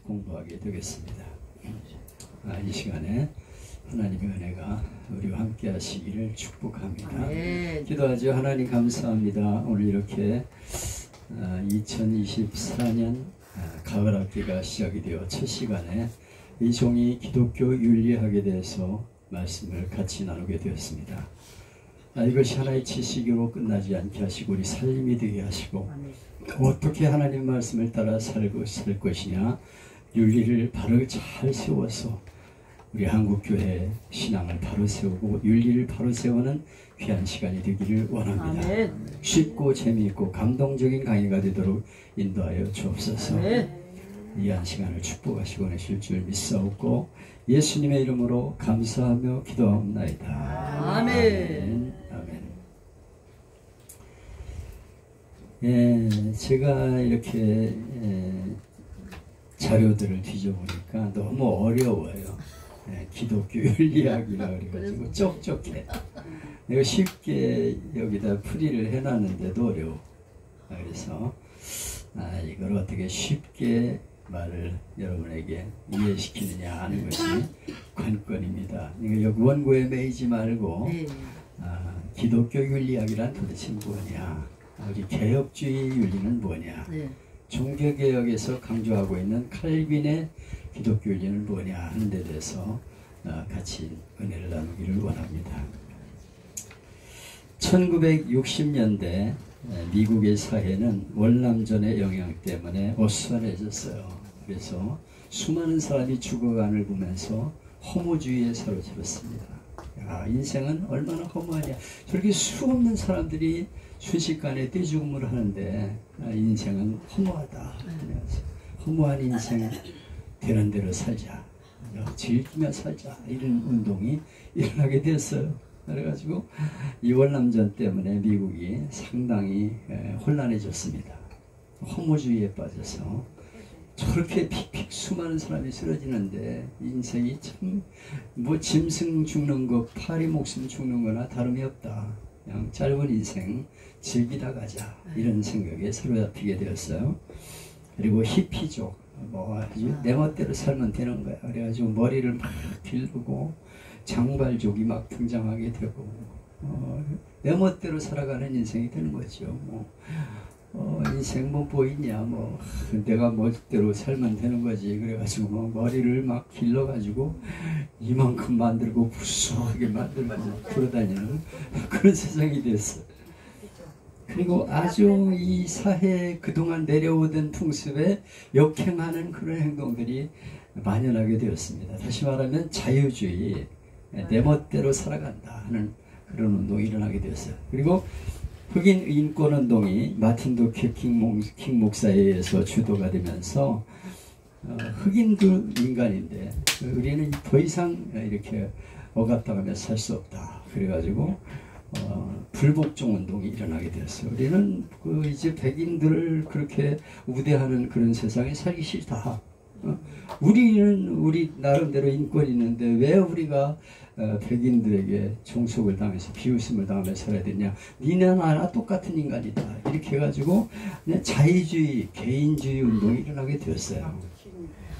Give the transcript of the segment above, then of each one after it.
공부하게 되겠습니다. 이 시간에 하나님의 은혜가 우리와 함께 하시기를 축복합니다. 기도하죠. 하나님 감사합니다. 오늘 이렇게 2024년 가을 학기가 시작이 되어 첫 시간에 이 종이 기독교 윤리학에 대해서 말씀을 같이 나누게 되었습니다. 이것이 하나의 지식으로 끝나지 않게 하시고 우리 살림이 되게 하시고 어떻게 하나님 말씀을 따라 살 것이냐, 윤리를 바로 잘 세워서 우리 한국교회 신앙을 바로 세우고 윤리를 바로 세우는 귀한 시간이 되기를 원합니다. 아멘. 쉽고 재미있고 감동적인 강의가 되도록 인도하여 주옵소서. 이 한 시간을 축복하시고 내실 줄 믿사옵고 예수님의 이름으로 감사하며 기도하옵나이다. 아멘. 아멘. 제가 이렇게 자료들을 뒤져보니까 너무 어려워요. 기독교 윤리학이라 그래가지고 쩍쩍해. 내가 쉽게 여기다 풀이를 해놨는데도 어려워. 그래서 이걸 어떻게 쉽게 말을 여러분에게 이해시키느냐 하는 것이 관건입니다. 그러니까 여기 원고에 매이지 말고 기독교 윤리학이란 도대체 뭐냐, 우리 개혁주의 윤리는 뭐냐, 종교개혁에서 강조하고 있는 칼빈의 기독교 윤리는 뭐냐 하는 데 대해서 같이 은혜를 나누기를 원합니다. 1960년대 미국의 사회는 월남전의 영향 때문에 어수선해졌어요. 그래서 수많은 사람이 죽어가는 보면서 허무주의에 사로잡혔습니다. 인생은 얼마나 허무하냐. 저렇게 수없는 사람들이 순식간에 떼죽음을 하는데 인생은 허무하다. 허무한 인생 되는 대로 살자, 즐기며 살자, 이런 운동이 일어나게 됐어요. 그래가지고 이 월남전 때문에 미국이 상당히 혼란해졌습니다. 허무주의에 빠져서 저렇게 픽픽 수많은 사람이 쓰러지는데 인생이 참 뭐 짐승 죽는 거, 파리 목숨 죽는 거나 다름이 없다. 그냥 짧은 인생 즐기다 가자, 이런 생각에 사로잡히게 되었어요. 그리고 히피족, 아주 내 멋대로 살면 되는 거야. 그래가지고 머리를 막 기르고 장발족이 막 등장하게 되고 내 멋대로 살아가는 인생이 되는 거죠. 인생 뭐 보이냐, 내가 멋대로 살면 되는 거지. 그래가지고 머리를 막 길러가지고 이만큼 만들고 무수하게 만들고 돌아다니는 그런 세상이 됐어. 그리고 아주 이 사회에 그동안 내려오던 풍습에 역행하는 그런 행동들이 만연하게 되었습니다. 다시 말하면 자유주의, 내 멋대로 살아간다 하는 그런 운동이 일어나게 되었어요. 그리고 흑인 인권운동이 마틴 루터 킹 목사에 의해서 주도가 되면서 흑인도 인간인데 우리는 더 이상 이렇게 억압당하며 살 수 없다. 그래가지고 불복종 운동이 일어나게 되었어요. 우리는 이제 백인들을 그렇게 우대하는 그런 세상에 살기 싫다. 우리는 우리 나름대로 인권이 있는데 왜 우리가 백인들에게 종속을 당해서 비웃음을 당하며 살아야 되냐, 니네 나나 똑같은 인간이다, 이렇게 해가지고 그냥 자유주의, 개인주의 운동이 일어나게 되었어요.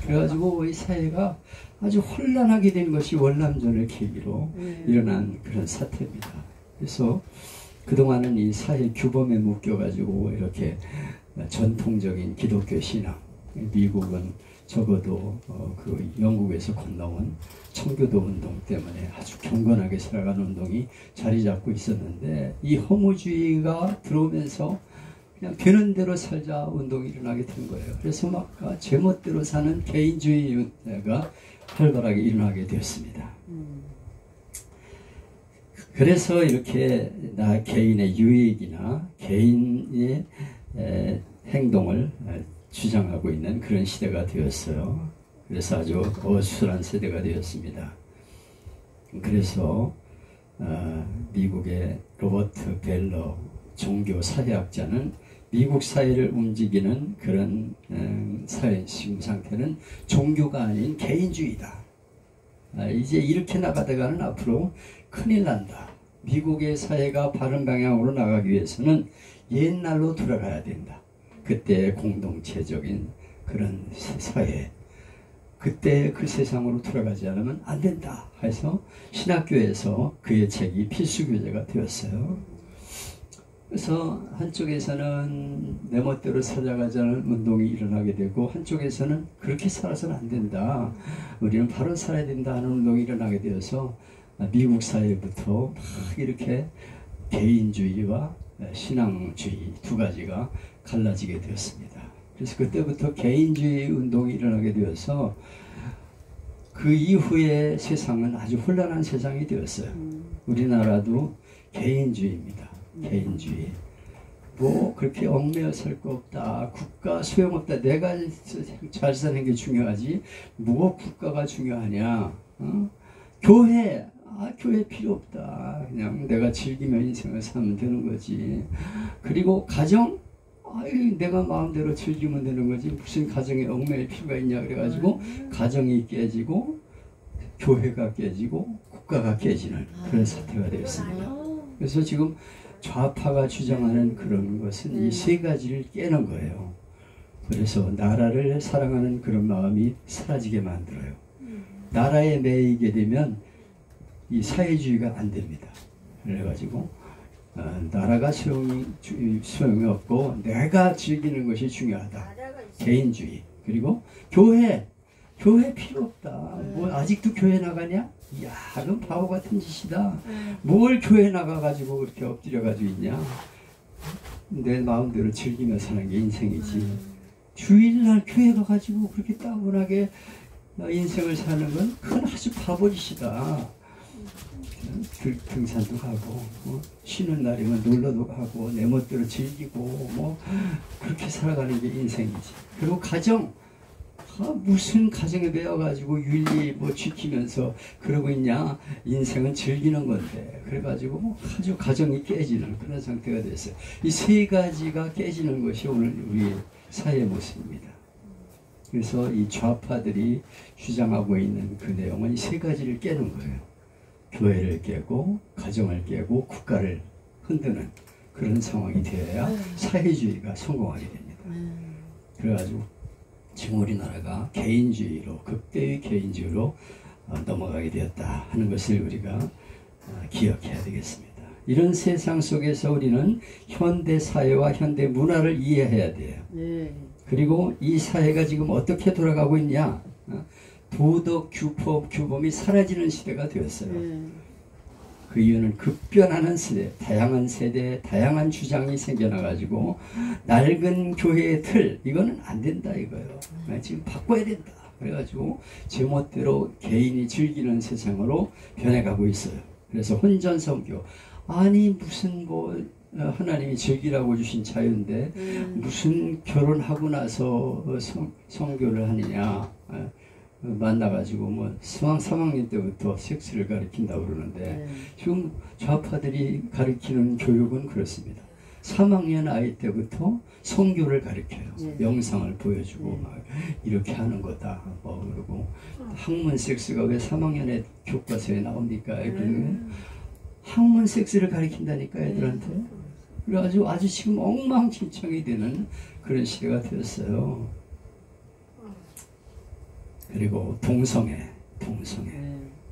그래가지고 이 사회가 아주 혼란하게 된 것이 월남전을 계기로 일어난 그런 사태입니다. 그래서 그동안은 이 사회 규범에 묶여가지고 이렇게 전통적인 기독교 신앙, 미국은 적어도 그 영국에서 건너온 청교도 운동 때문에 아주 경건하게 살아가는 운동이 자리 잡고 있었는데 이 허무주의가 들어오면서 그냥 되는 대로 살자 운동이 일어나게 된 거예요. 그래서 막 제멋대로 사는 개인주의가 활발하게 일어나게 되었습니다. 그래서 이렇게 나 개인의 유익이나 개인의 행동을 주장하고 있는 그런 시대가 되었어요. 그래서 아주 어수선한 세대가 되었습니다. 그래서 미국의 로버트 벨러 종교 사회학자는 미국 사회를 움직이는 그런 사회 지금 상태는 종교가 아닌 개인주의다. 이제 이렇게 나가다가는 앞으로 큰일 난다. 미국의 사회가 바른 방향으로 나가기 위해서는 옛날로 돌아가야 된다. 그때 공동체적인 그런 사회, 그때 그 세상으로 돌아가지 않으면 안 된다 해서 신학교에서 그의 책이 필수 교재가 되었어요. 그래서 한쪽에서는 내 멋대로 살아가자는 운동이 일어나게 되고 한쪽에서는 그렇게 살아서는 안 된다, 우리는 바로 살아야 된다 하는 운동이 일어나게 되어서 미국 사회부터 막 이렇게 개인주의와 신앙주의 두 가지가 갈라지게 되었습니다. 그래서 그때부터 개인주의 운동이 일어나게 되어서 그 이후에 세상은 아주 혼란한 세상이 되었어요. 우리나라도 개인주의입니다. 개인주의. 뭐 그렇게 얽매여 살 거 없다, 국가 소용없다, 내가 잘 사는 게 중요하지 뭐 국가가 중요하냐, 교회, 교회 필요 없다, 그냥 내가 즐기며 인생을 살면 되는 거지. 그리고 가정, 내가 마음대로 즐기면 되는 거지 무슨 가정에 얽매일 필요가 있냐 그래가지고 가정이 깨지고 교회가 깨지고 국가가 깨지는 그런 사태가 되었습니다. 그래서 지금 좌파가 주장하는 그런 것은 이 세 가지를 깨는 거예요. 그래서 나라를 사랑하는 그런 마음이 사라지게 만들어요. 나라에 매이게 되면 이 사회주의가 안 됩니다. 그래가지고 나라가 소용이 없고 내가 즐기는 것이 중요하다. 개인주의. 그리고 교회 필요 없다. 뭐 아직도 교회 나가냐? 이야, 그건 바보 같은 짓이다. 뭘 교회 나가가지고 그렇게 엎드려가지고 있냐? 내 마음대로 즐기며 사는 게 인생이지. 주일날 교회 가가지고 그렇게 따분하게 인생을 사는 건 그건 아주 바보짓이다. 등산도 가고 쉬는 날이면 놀러도 가고 내 멋대로 즐기고 뭐 그렇게 살아가는 게 인생이지. 그리고 가정, 무슨 가정에 매여가지고 윤리 뭐 지키면서 그러고 있냐. 인생은 즐기는 건데. 그래가지고 뭐 아주 가정이 깨지는 그런 상태가 됐어요. 이 세 가지가 깨지는 것이 오늘 우리 사회의 모습입니다. 그래서 이 좌파들이 주장하고 있는 그 내용은 이 세 가지를 깨는 거예요. 교회를 깨고 가정을 깨고 국가를 흔드는 그런 상황이 되어야 사회주의가 성공하게 됩니다. 그래가지고 지금 우리나라가 개인주의로, 극대의 개인주의로 넘어가게 되었다 하는 것을 우리가 기억해야 되겠습니다. 이런 세상 속에서 우리는 현대 사회와 현대 문화를 이해해야 돼요. 그리고 이 사회가 지금 어떻게 돌아가고 있냐, 도덕, 규범이 사라지는 시대가 되었어요. 그 이유는 급변하는 세대, 다양한 주장이 생겨나가지고 낡은 교회의 틀, 이거는 안 된다 이거예요. 지금 바꿔야 된다. 그래가지고 제멋대로 개인이 즐기는 세상으로 변해가고 있어요. 그래서 혼전선교, 아니 무슨 뭐 하나님이 즐기라고 주신 자유인데 무슨 결혼하고 나서 선교를 하느냐. 만나가지고 뭐 3학년 때부터 섹스를 가르친다고 그러는데 지금 좌파들이 가르치는 교육은 그렇습니다. 3학년 아이 때부터 선교를 가르쳐요. 영상을 보여주고 막 이렇게 하는 거다 뭐 그러고, 학문 섹스가 왜 3학년의 교과서에 나옵니까? 학문 섹스를 가르친다니까 애들한테. 그래가지고 아주 지금 엉망진창이 되는 그런 시대가 되었어요. 그리고 동성애.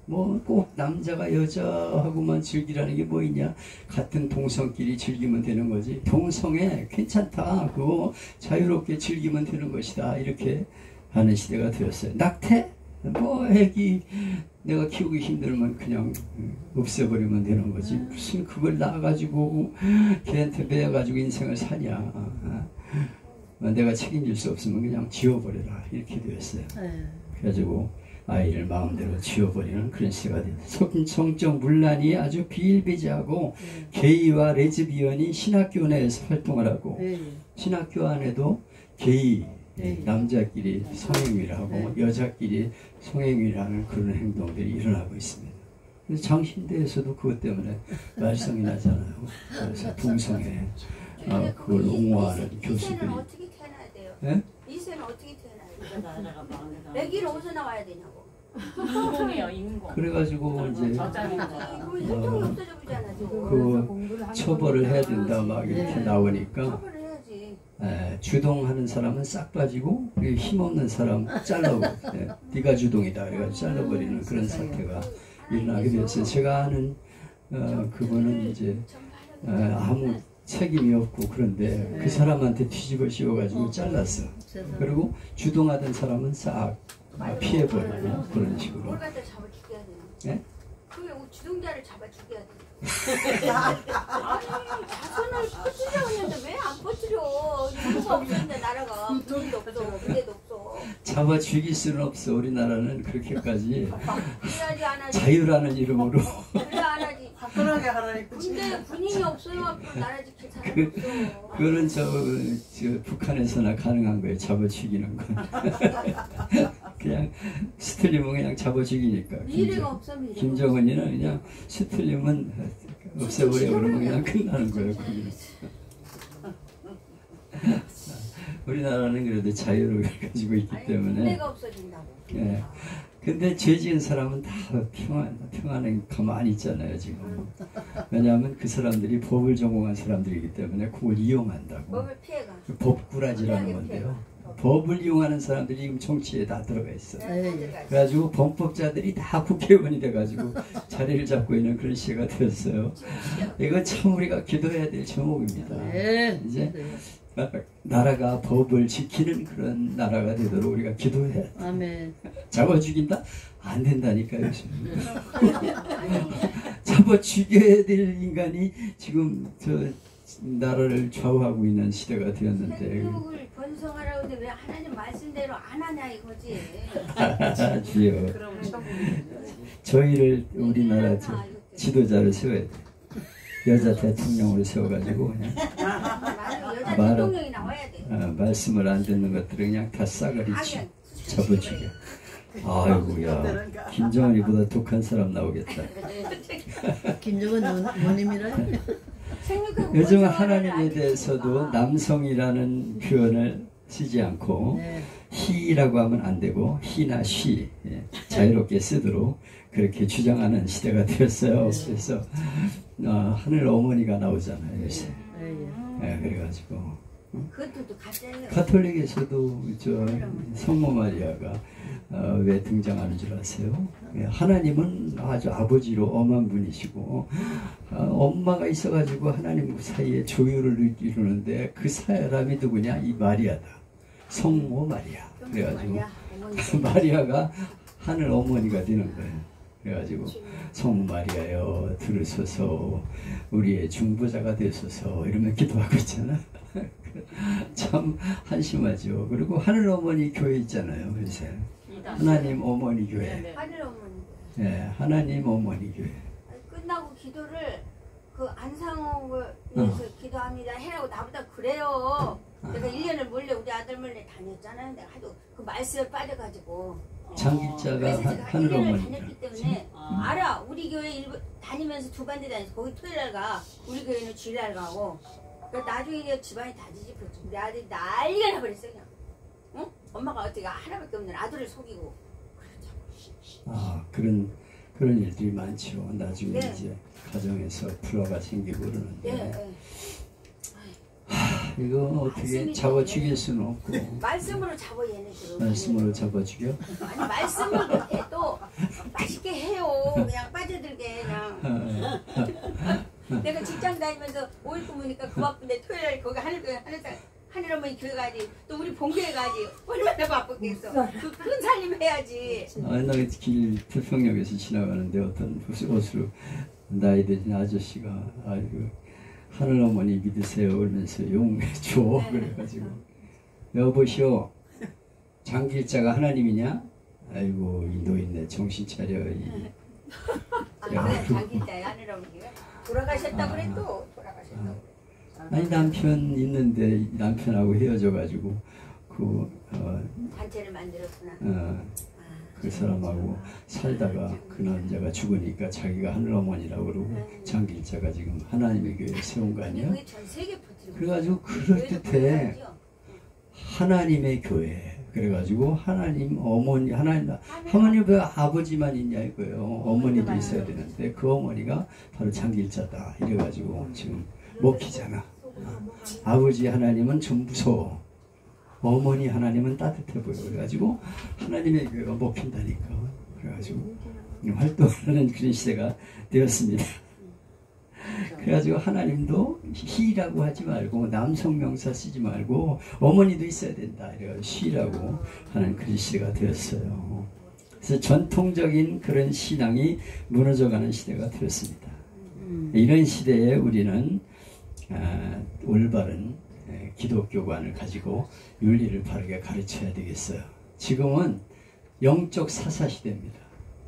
뭐 꼭 남자가 여자하고만 즐기라는 게 뭐 있냐. 같은 동성끼리 즐기면 되는 거지. 동성애 괜찮다, 그거 자유롭게 즐기면 되는 것이다, 이렇게 하는 시대가 되었어요. 낙태? 뭐 애기 내가 키우기 힘들면 그냥 없애버리면 되는 거지. 무슨 그걸 낳아가지고 걔한테 매여가지고 인생을 사냐. 내가 책임질 수 없으면 그냥 지워버려라, 이렇게 되었어요. 그래가지고 아이를 마음대로 지워버리는 그런 시대가 됩니다. 성적 문란이 아주 비일비재하고 게이와 레즈비언이 신학교 내에서 활동을 하고 신학교 안에도 게이, 남자끼리 성행위를 하고 여자끼리 성행위를 하는 그런 행동들이 일어나고 있습니다. 그래서 장신대에서도 그것 때문에 말썽이 나잖아요. 그래서 동성애 그걸 옹호하는 교수들이. 어떻게 태어나야 돼요? 네? 이 쇠는 어떻게 태어나야 돼요? 아기는 어디서 나와야 되냐고. 인공이에요, 인공. 그래가지고 이제 혈통이 없어져 버리잖아. 그 처벌을 해야 된다 막 이렇게 나오니까 처벌을 해야지. 주동하는 사람은 싹 빠지고 힘없는 사람 잘라버려. 네가 주동이다. 그래가지고 잘라버리는 그런 사태가 일어나게 되었어요. 제가 아는 그분은 이제 아무 책임이 없고 그런데 그 사람한테 뒤집어 씌워가지고 잘랐어. 그리고 주동하던 사람은 싹 피해버리고 그런 식으로. 뭘 갖다 잡아 죽여야 되나? 예? 그 주동자를 잡아 죽여야 돼. 아니 자손을 퍼뜨려 했는데 왜 안 퍼뜨려? 이유가 없었는데 나라가 돈도 없어, 군대도 없어. 잡아 죽일 수는 없어. 우리나라는 그렇게까지 그래야지 안 하지. 자유라는 이름으로 그래야 안 하지. 화끈하게 하라니까. 군대 군인이 없어요. 나라 지킬 사람이 없어. 그거는 저 북한에서나 가능한 거예요. 잡아 죽이는 건. 그냥 스틀리면 그냥 잡아 죽이니까. 미래가 없어 미래. 김정은이는 그냥 스틀리면 없애버려 그러면 그냥 끝나는 거예요. 거기는. 우리나라는 그래도 자유를 가지고 있기 아니, 때문에. 군대가 없어진다고. 예. 근데 죄 지은 사람은 다 평안에 가만히 있잖아요, 지금. 왜냐하면 그 사람들이 법을 전공한 사람들이기 때문에 그걸 이용한다고. 법을 피해가. 법꾸라지라는 건데요. 법을 이용하는 사람들이 지금 정치에 다 들어가 있어. 네. 그래가지고 범법자들이 다 국회의원이 돼가지고 자리를 잡고 있는 그런 시대가 되었어요. 이거 참 우리가 기도해야 될 제목입니다. 이제 나라가 법을 지키는 그런 나라가 되도록 우리가 기도해야 돼. 아멘. 잡아 죽인다? 안 된다니까요. 잡아 죽여야 될 인간이 지금 저 나라를 좌우하고 있는 시대가 되었는데. 생육을 번성하라고 하는데 왜 하나님 말씀대로 안 하냐 이거지. 주여, 저희를 우리나라 지도자를 세워야 돼. 여자 대통령으로 세워가지고 그냥 여자 말- 대통령이 나와야 돼. 말씀을 안 듣는 것들을 그냥 다 싸그리 잡아 죽여. 아이고야, 김정은이보다 독한 사람 나오겠다. 김정은 누님이라. 생육하고 요즘 번성하라를 하나님에 안 대해서도 해주니까. 남성이라는 표현을 쓰지 않고 네. 히라고 하면 안 되고 히나 쉬 자유롭게 쓰도록 그렇게 주장하는 시대가 되었어요. 그래서 하늘 어머니가 나오잖아요, 요새. 그래가지고 그것도 또 가짜예요. 가톨릭에서도 저 성모 마리아가 왜 등장하는 줄 아세요? 하나님은 아주 아버지로 엄한 분이시고 엄마가 있어가지고 하나님 사이에 조율을 이루는데 그 사람이 누구냐? 이 마리아다. 성모 마리아. 그래가지고 마리아가 하늘 어머니가 되는 거예요. 그래가지고 성모 마리아여 들으소서 우리의 중보자가 되소서 이러면 기도하고 있잖아. 참 한심하죠. 그리고 하늘 어머니 교회 있잖아요. 요새 하나님 어머니 교회. 하늘 어머니. 네, 하나님 어머니 교회. 끝나고 기도를 그 안상홍을 위해서 기도합니다 해라고 나보다 그래요. 내가 1년을 몰래 우리 아들 몰래 다녔잖아요. 내가 하도 그 말씀에 빠져가지고. 장길자가 그래서 제가 하늘 1년을 어머니. 다녔기 때문에 알아. 우리 교회 다니면서 두 반대 다녔어. 거기 토요일날 가. 우리 교회는 주일날 가고. 그러니까 나중에 집안이 다 뒤집혔죠. 우리 아들이 난리가 나버렸어 그냥. 응? 엄마가 어떻게 하나밖에 없는 아들을 속이고. 그런 일들이 많죠. 나중에 네. 이제 가정에서 불화가 생기고 그러는데 네. 이거 어떻게 잡아 죽일 수는 없고 말씀으로 잡아 얘네들을. 말씀으로 잡아 죽여? 아니 말씀을 못해 또 맛있게 해요. 그냥 빠져들게 그냥. 내가 직장 다니면서 5일 근무니까 그 바쁜데 토요일에 거기 하늘 어머니 교회 가지 또 우리 본교회 가지 얼마나 바쁘겠어. 그 큰 살림 해야지. 옛날에 길 태평역에서 지나가는데 어떤 옷으로 나이 드신 아저씨가 아이고 하늘 어머니 믿으세요 그러면서 용해 줘 그래가지고 여보시오 장길자가 하나님이냐? 아이고 이 노인네 정신 차려 장길자의 하늘 어머니가 돌아가셨다고 그래 또 돌아가셨다고. 아니 남편 있는데 남편하고 헤어져가지고 단체를 만들었구나. 그 사람하고 살다가 그 남자가 죽으니까 자기가 하늘 어머니라고 그러고 장길자가 지금 하나님의 교회에 세운 거 아니야? 그게 전 세계 퍼뜨리고. 그래가지고 그럴듯해 하나님의 교회 그래가지고 하나님 어머니 하나님 왜 아버지만 있냐 이거예요. 어머니도 있어야 되는데 그 어머니가 바로 장길자다 이래가지고 지금 먹히잖아. 아버지 하나님은 좀 무서워. 어머니 하나님은 따뜻해 보여. 그래가지고 하나님의 교회가 먹힌다니까. 그래가지고 활동하는 그런 시대가 되었습니다. 그래가지고 하나님도 희라고 하지 말고 남성 명사 쓰지 말고 어머니도 있어야 된다. 이래가지고 희라고 하는 그런 시대가 되었어요. 그래서 전통적인 그런 신앙이 무너져가는 시대가 되었습니다. 이런 시대에 우리는 올바른 기독교관을 가지고 윤리를 바르게 가르쳐야 되겠어요. 지금은 영적 사사시대입니다.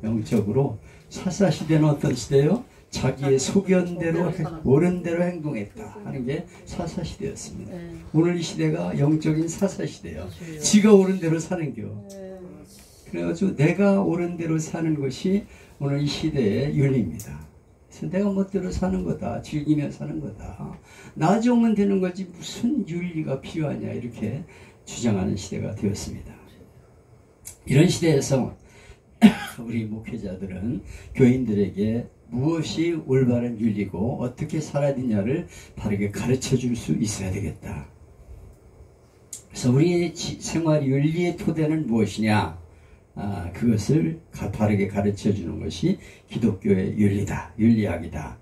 영적으로 사사시대는 어떤 시대요? 자기의 소견대로 옳은 대로 행동했다 하는 게 사사시대였습니다. 오늘 이 시대가 영적인 사사시대예요. 지가 옳은 대로 사는 겨. 그래가지고 내가 옳은 대로 사는 것이 오늘 이 시대의 윤리입니다. 그래서 내가 멋대로 사는 거다. 즐기며 사는 거다. 나 좋으면 되는 거지 무슨 윤리가 필요하냐 이렇게 주장하는 시대가 되었습니다. 이런 시대에서 우리 목회자들은 교인들에게 무엇이 올바른 윤리고 어떻게 살아야 되냐를 바르게 가르쳐 줄 수 있어야 되겠다. 그래서 우리의 생활 윤리의 토대는 무엇이냐? 그것을 바르게 가르쳐 주는 것이 기독교의 윤리다. 윤리학이다.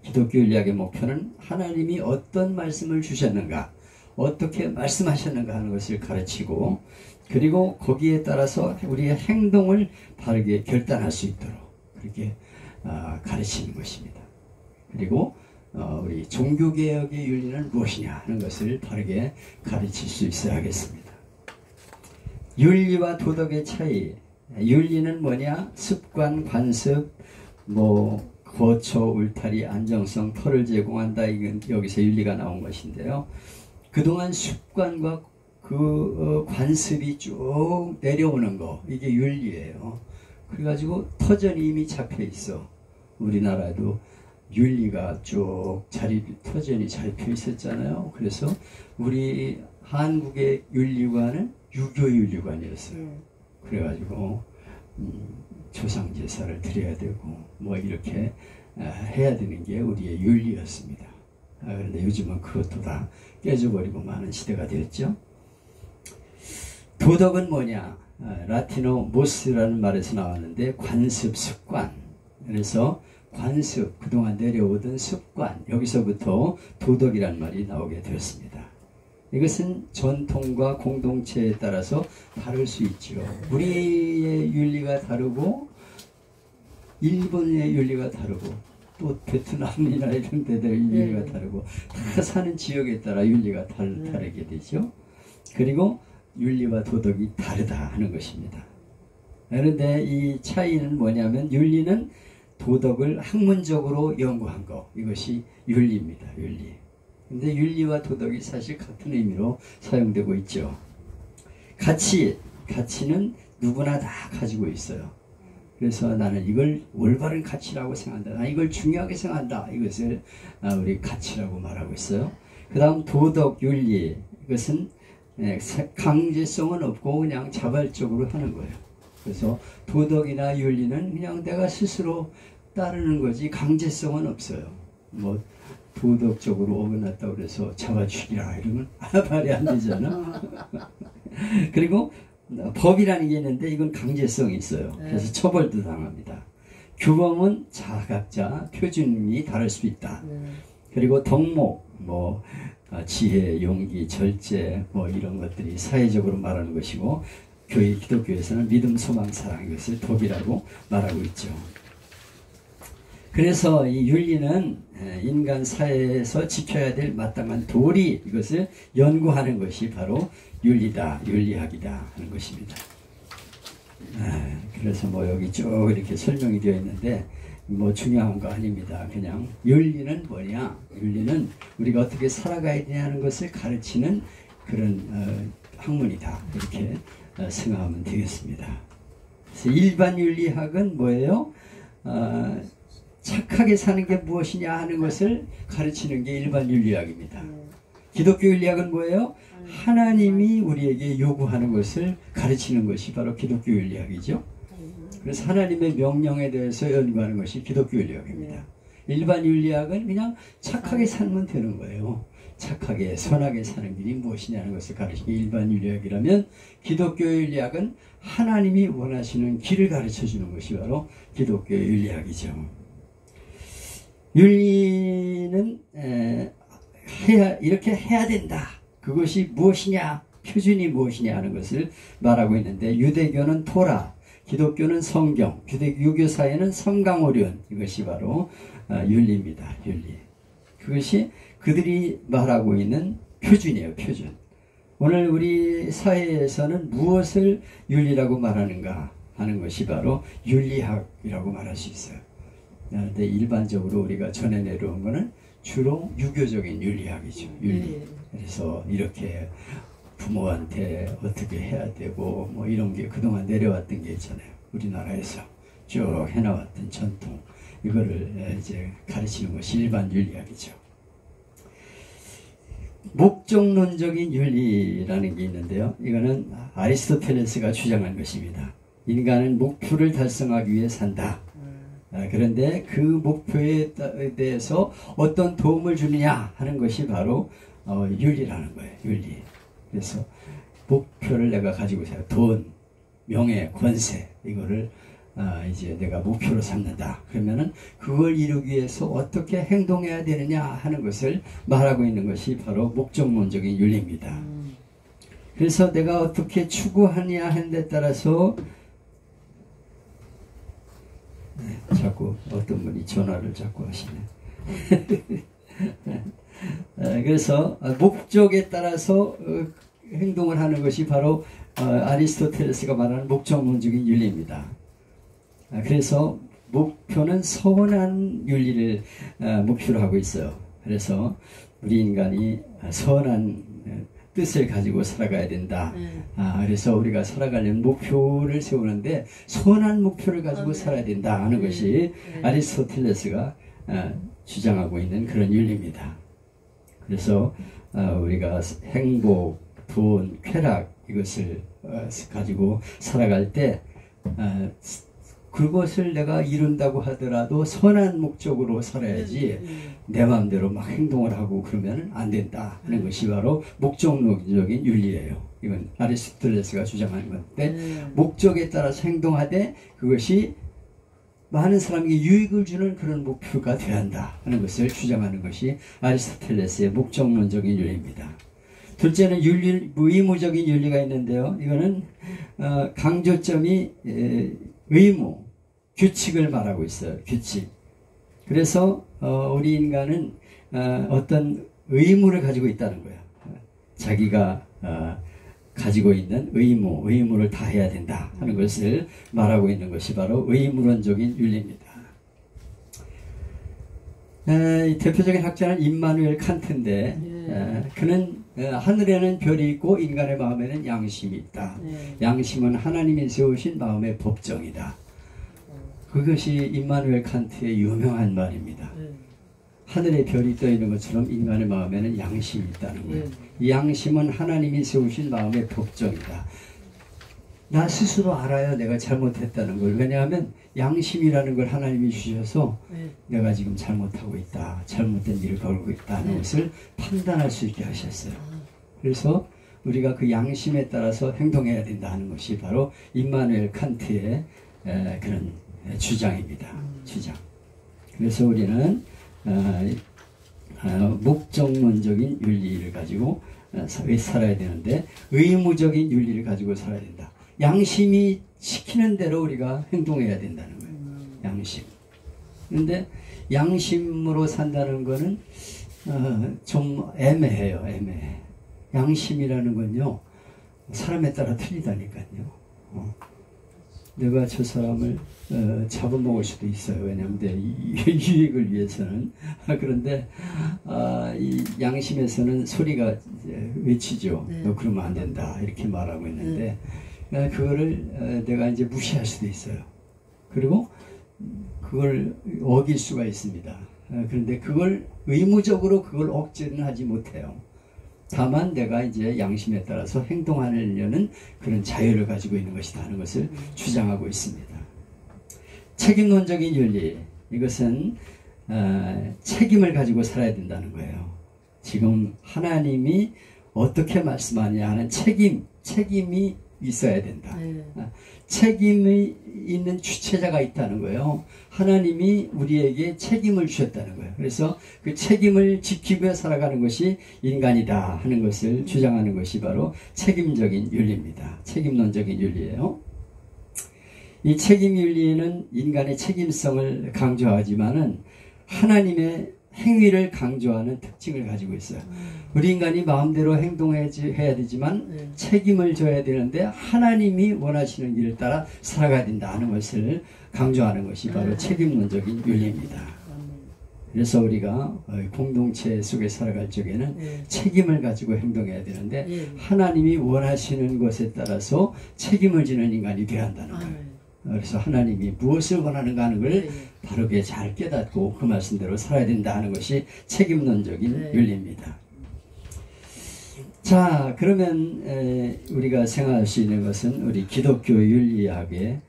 기독교 윤리학의 목표는 하나님이 어떤 말씀을 주셨는가, 어떻게 말씀하셨는가 하는 것을 가르치고, 그리고 거기에 따라서 우리의 행동을 바르게 결단할 수 있도록 그렇게 가르치는 것입니다. 그리고 우리 종교개혁의 윤리는 무엇이냐 하는 것을 바르게 가르칠 수 있어야 하겠습니다. 윤리와 도덕의 차이. 윤리는 뭐냐? 습관, 관습, 거처, 울타리, 안정성, 터를 제공한다. 이건 여기서 윤리가 나온 것인데요. 그동안 습관과 그 관습이 쭉 내려오는 거, 이게 윤리예요. 그래가지고 터전이 이미 잡혀 있어. 우리나라도 윤리가 쭉 터전이 잡혀 있었잖아요. 그래서 우리 한국의 윤리관은 유교 윤리관이었어요. 그래가지고 조상 제사를 드려야 되고 이렇게 해야 되는 게 우리의 윤리였습니다. 그런데 요즘은 그것도 다 깨져버리고 많은 시대가 되었죠. 도덕은 뭐냐? 라틴어 모스라는 말에서 나왔는데 관습, 습관. 그래서 관습, 그동안 내려오던 습관, 여기서부터 도덕이라는 말이 나오게 되었습니다. 이것은 전통과 공동체에 따라서 다를 수 있죠. 우리의 윤리가 다르고 일본의 윤리가 다르고 또 베트남이나 이런 데들의 윤리가 다르고 다 사는 지역에 따라 윤리가 다르게 되죠. 그리고 윤리와 도덕이 다르다 하는 것입니다. 그런데 이 차이는 뭐냐면 윤리는 도덕을 학문적으로 연구한 거, 이것이 윤리입니다. 윤리. 근데 윤리와 도덕이 사실 같은 의미로 사용되고 있죠. 가치는 누구나 다 가지고 있어요. 그래서 나는 이걸 올바른 가치라고 생각한다. 나 이걸 중요하게 생각한다. 이것을 우리 가치라고 말하고 있어요. 그 다음 도덕, 윤리. 이것은 강제성은 없고 그냥 자발적으로 하는 거예요. 그래서 도덕이나 윤리는 그냥 내가 스스로 따르는 거지 강제성은 없어요. 도덕적으로 어긋났다고 그래서 잡아 죽이라 이러면 말이 안 되잖아. 그리고 법이라는 게 있는데 이건 강제성이 있어요. 그래서 처벌도 당합니다. 규범은 자각자 표준이 다를 수 있다. 그리고 덕목, 지혜, 용기, 절제 이런 것들이 사회적으로 말하는 것이고, 기독교에서는 믿음, 소망, 사랑, 이것을 덕이라고 말하고 있죠. 그래서 이 윤리는 인간 사회에서 지켜야 될 마땅한 도리, 이것을 연구하는 것이 바로 윤리다, 윤리학이다 하는 것입니다. 그래서 여기 쭉 이렇게 설명이 되어 있는데 중요한 거 아닙니다. 그냥 윤리는 뭐냐? 윤리는 우리가 어떻게 살아가야 되냐는 것을 가르치는 그런 학문이다. 이렇게 생각하면 되겠습니다. 그래서 일반 윤리학은 뭐예요? 착하게 사는 게 무엇이냐 하는 것을 가르치는 게 일반 윤리학입니다. 기독교 윤리학은 뭐예요? 하나님이 우리에게 요구하는 것을 가르치는 것이 바로 기독교 윤리학이죠. 그래서 하나님의 명령에 대해서 연구하는 것이 기독교 윤리학입니다. 일반 윤리학은 그냥 착하게 살면 되는 거예요. 착하게 선하게 사는 길이 무엇이냐는 것을 가르치는 일반 윤리학이라면, 기독교 윤리학은 하나님이 원하시는 길을 가르쳐 주는 것이 바로 기독교 윤리학이죠. 윤리는 이렇게 해야 된다. 그것이 무엇이냐, 표준이 무엇이냐 하는 것을 말하고 있는데, 유대교는 토라, 기독교는 성경, 유교 사회는 성강오륜, 이것이 바로 윤리입니다. 윤리. 그것이 그들이 말하고 있는 표준이에요. 표준. 오늘 우리 사회에서는 무엇을 윤리라고 말하는가 하는 것이 바로 윤리학이라고 말할 수 있어요. 그런데 일반적으로 우리가 전해 내려온 것은 주로 유교적인 윤리학이죠. 윤리. 그래서 이렇게 부모한테 어떻게 해야 되고 뭐 이런 게 그동안 내려왔던 게 있잖아요. 우리나라에서 쭉 해나왔던 전통, 이거를 이제 가르치는 것이 일반 윤리학이죠. 목적론적인 윤리라는 게 있는데요. 이거는 아리스토텔레스가 주장한 것입니다. 인간은 목표를 달성하기 위해 산다. 그런데 그 목표에 대해서 어떤 도움을 주느냐 하는 것이 바로 윤리라는 거예요. 윤리. 그래서 목표를 내가 가지고 있어요. 돈, 명예, 권세, 이거를 이제 내가 목표로 삼는다. 그러면은 그걸 이루기 위해서 어떻게 행동해야 되느냐 하는 것을 말하고 있는 것이 바로 목적론적인 윤리입니다. 그래서 내가 어떻게 추구하느냐 하는 데 따라서, 자꾸 어떤 분이 전화를 자꾸 하시네. 그래서 목적에 따라서 행동을 하는 것이 바로 아리스토텔레스가 말하는 목적론적인 윤리입니다. 그래서 목표는 선한 윤리를 목표로 하고 있어요. 그래서 우리 인간이 선한 뜻을 가지고 살아가야 된다. 그래서 우리가 살아가려면 목표를 세우는데 선한 목표를 가지고 살아야 된다 하는 것이 아리스토텔레스가 주장하고 있는 그런 윤리입니다. 그래서 우리가 행복, 돈, 쾌락, 이것을 가지고 살아갈 때 그것을 내가 이룬다고 하더라도 선한 목적으로 살아야지 내 마음대로 막 행동을 하고 그러면 안 된다 하는 것이 바로 목적론적인 윤리예요. 이건 아리스토텔레스가 주장하는 건데, 목적에 따라서 행동하되 그것이 많은 사람에게 유익을 주는 그런 목표가 되어야 한다 하는 것을 주장하는 것이 아리스토텔레스의 목적론적인 윤리입니다. 둘째는 의무적인 윤리가 있는데요. 이거는 강조점이 의무, 규칙을 말하고 있어요. 규칙. 그래서 우리 인간은 어떤 의무를 가지고 있다는 거예요. 자기가 가지고 있는 의무를 다해야 된다 하는 것을 말하고 있는 것이 바로 의무론적인 윤리입니다. 대표적인 학자는 임마누엘 칸트인데, 그는 하늘에는 별이 있고 인간의 마음에는 양심이 있다. 양심은 하나님이 세우신 마음의 법정이다. 그것이 임마누엘 칸트의 유명한 말입니다. 하늘에 별이 떠 있는 것처럼 인간의 마음에는 양심이 있다는 거예요. 이 양심은 하나님이 세우신 마음의 법정이다. 나 스스로 알아요. 내가 잘못했다는 걸. 왜냐하면 양심이라는 걸 하나님이 주셔서 내가 지금 잘못하고 있다, 잘못된 일을 걸고 있다는 것을 판단할 수 있게 하셨어요. 그래서 우리가 그 양심에 따라서 행동해야 된다 하는 것이 바로 임마누엘 칸트의 그런 주장입니다. 주장. 그래서 우리는 목적론적인 윤리를 가지고 살아야 되는데, 의무적인 윤리를 가지고 살아야 된다. 양심이 시키는 대로 우리가 행동해야 된다는 거예요. 양심. 그런데 양심으로 산다는 거는 좀 애매해요. 애매해. 양심이라는 건요, 사람에 따라 틀리다니까요. 내가 저 사람을 잡아먹을 수도 있어요. 왜냐하면 내 유익을 위해서는. 그런데 이 양심에서는 소리가 외치죠. 너 그러면 안 된다, 이렇게 말하고 있는데, 그거를 내가 이제 무시할 수도 있어요. 그리고 그걸 어길 수가 있습니다. 그런데 그걸 의무적으로 그걸 억제는 하지 못해요. 다만 내가 이제 양심에 따라서 행동하려는 그런 자유를 가지고 있는 것이다 하는 것을 주장하고 있습니다. 책임론적인 윤리, 이것은 책임을 가지고 살아야 된다는 거예요. 지금 하나님이 어떻게 말씀하냐 하는 책임이 있어야 된다. 네. 책임이 있는 주체자가 있다는 거예요. 하나님이 우리에게 책임을 주셨다는 거예요. 그래서 그 책임을 지키며 살아가는 것이 인간이다 하는 것을 주장하는 것이 바로 책임적인 윤리입니다. 책임론적인 윤리예요. 이 책임윤리는 인간의 책임성을 강조하지만은 하나님의 행위를 강조하는 특징을 가지고 있어요. 우리 인간이 마음대로 행동해야 되지만 책임을 져야 되는데 하나님이 원하시는 길을 따라 살아가야 된다 하는 것을 강조하는 것이 바로 책임론적인 윤리입니다. 그래서 우리가 공동체 속에 살아갈 적에는 책임을 가지고 행동해야 되는데 하나님이 원하시는 것에 따라서 책임을 지는 인간이 되어야 한다는 거예요. 그래서 하나님이 무엇을 원하는가 하는 걸 바르게 잘 깨닫고 그 말씀대로 살아야 된다 하는 것이 책임론적인 윤리입니다. 자, 그러면 우리가 생각할 수 있는 것은 우리 기독교 윤리학의